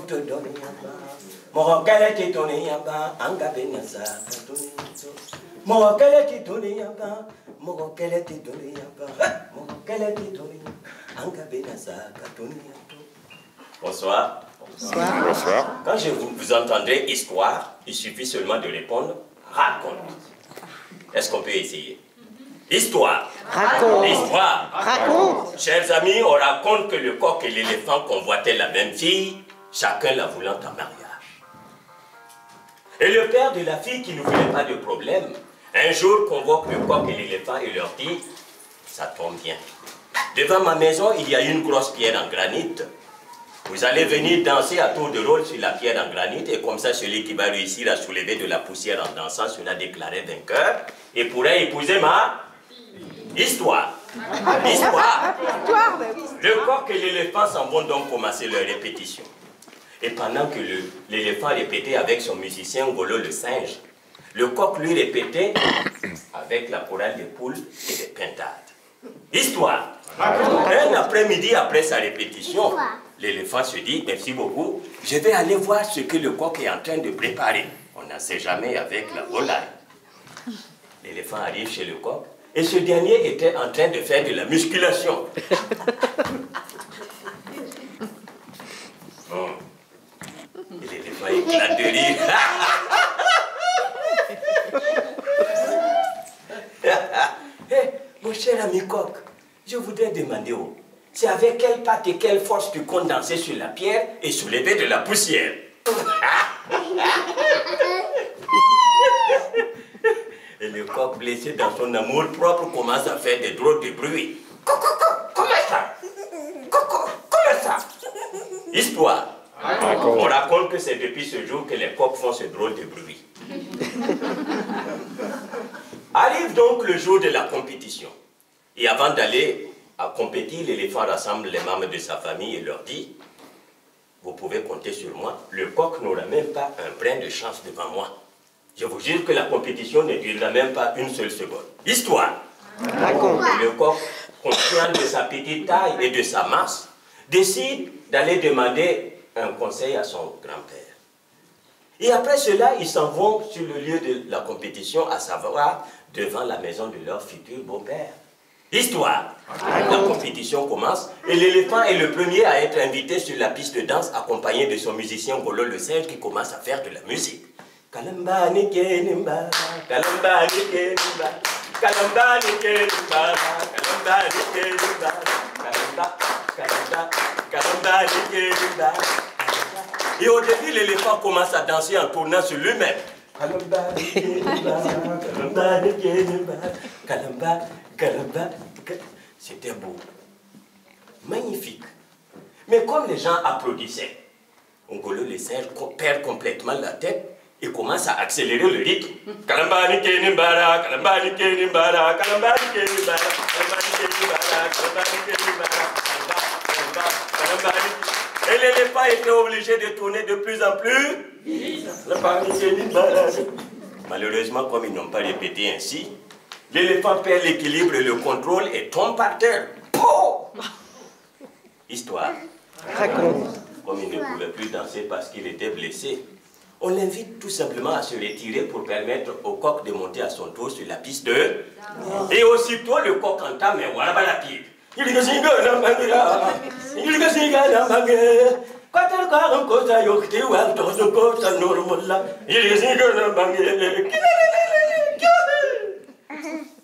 te donner yaba. Morokele ti donner yaba. Angabe nasa katoni. Morokele ti donner yaba. Morokele ti donner yaba. Morokele ti donner yaba. Angabe nasa katoni. Bonsoir. Bonsoir. Bonsoir. Quand je vous entendrai histoire, il suffit seulement de répondre raconte. Est-ce qu'on peut essayer? Histoire. Raconte. Histoire. Raconte. Chers amis, on raconte que le coq et l'éléphant convoitaient la même fille, chacun la voulant en mariage. Et le père de la fille qui ne voulait pas de problème, un jour convoque le coq et l'éléphant et leur dit, ça tombe bien. Devant ma maison, il y a une grosse pierre en granit. Vous allez venir danser à tour de rôle sur la pierre en granit et comme ça, celui qui va réussir à soulever de la poussière en dansant sera déclaré vainqueur et pourra épouser ma histoire. Histoire. Le coq et l'éléphant s'en vont donc commencer leur répétition. Et pendant que l'éléphant répétait avec son musicien Ngolo le singe, le coq lui répétait avec la chorale des poules et des pintades. Histoire. Un après-midi après sa répétition, l'éléphant se dit, merci beaucoup, je vais aller voir ce que le coq est en train de préparer. On n'en sait jamais avec la volaille. L'éléphant arrive chez le coq et ce dernier était en train de faire de la musculation. Et l'éléphant éclate de rire. Hey, mon cher ami coq, je voudrais demander c'est avec quelle patte et quelle force tu comptes danser sur la pierre et soulever de la poussière? Et le coq blessé dans son amour propre commence à faire des drôles de bruit. Comment ça? Comment ça? Histoire. On raconte que c'est depuis ce jour que les coqs font ce drôle de bruit. Arrive donc le jour de la compétition. Et avant d'aller à compétir, l'éléphant rassemble les membres de sa famille et leur dit « Vous pouvez compter sur moi, le coq n'aura même pas un brin de chance devant moi. Je vous jure que la compétition ne durera même pas une seule seconde. Histoire. » Le coq, conscient de sa petite taille et de sa masse, décide d'aller demander un conseil à son grand-père. Et après cela, ils s'en vont sur le lieu de la compétition, à savoir devant la maison de leur futur beau-père. Histoire. La compétition commence et l'éléphant est le premier à être invité sur la piste de danse accompagné de son musicien Ngolo le singe qui commence à faire de la musique. Kalambani kenimba, kalambani kenimba, kalambani kenimba, kalambani kenimba, kalambani kenimba. Et au début, l'éléphant commence à danser en tournant sur lui-même. Kalambani kenimba, kalambani kenimba, kalamba. C'était beau, magnifique. Mais comme les gens applaudissaient, Ngolo le singe perd complètement la tête et commence à accélérer le rythme. Kalambani kenimbara, kalambani kenimbara, kalambani kenimbara, kalambani kenimbara, kalambani kenimbara, kalambani. Et l'éléphant était obligé de tourner de plus en plus. Kalambani kenimbara. Malheureusement, comme ils n'ont pas répété ainsi, l'éléphant perd l'équilibre et le contrôle et tombe par terre. Pouh! Histoire. Raconte. Comme il ne pouvait plus danser parce qu'il était blessé, on l'invite tout simplement à se retirer pour permettre au coq de monter à son tour sur la piste de... Et aussitôt le coq entame un warabalapide.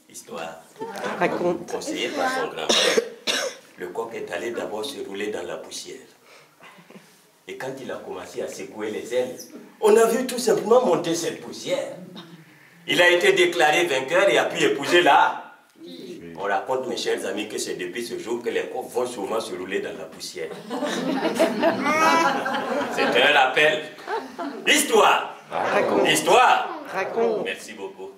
Histoire. Raconte. Conseillé par son grand-père, le coq est allé d'abord se rouler dans la poussière. Et quand il a commencé à secouer les ailes, on a vu tout simplement monter cette poussière. Il a été déclaré vainqueur et a pu épouser la... On raconte, mes chers amis, que c'est depuis ce jour que les coqs vont souvent se rouler dans la poussière. C'est un rappel. Histoire. Raconte. Histoire. Raconte. Merci beaucoup.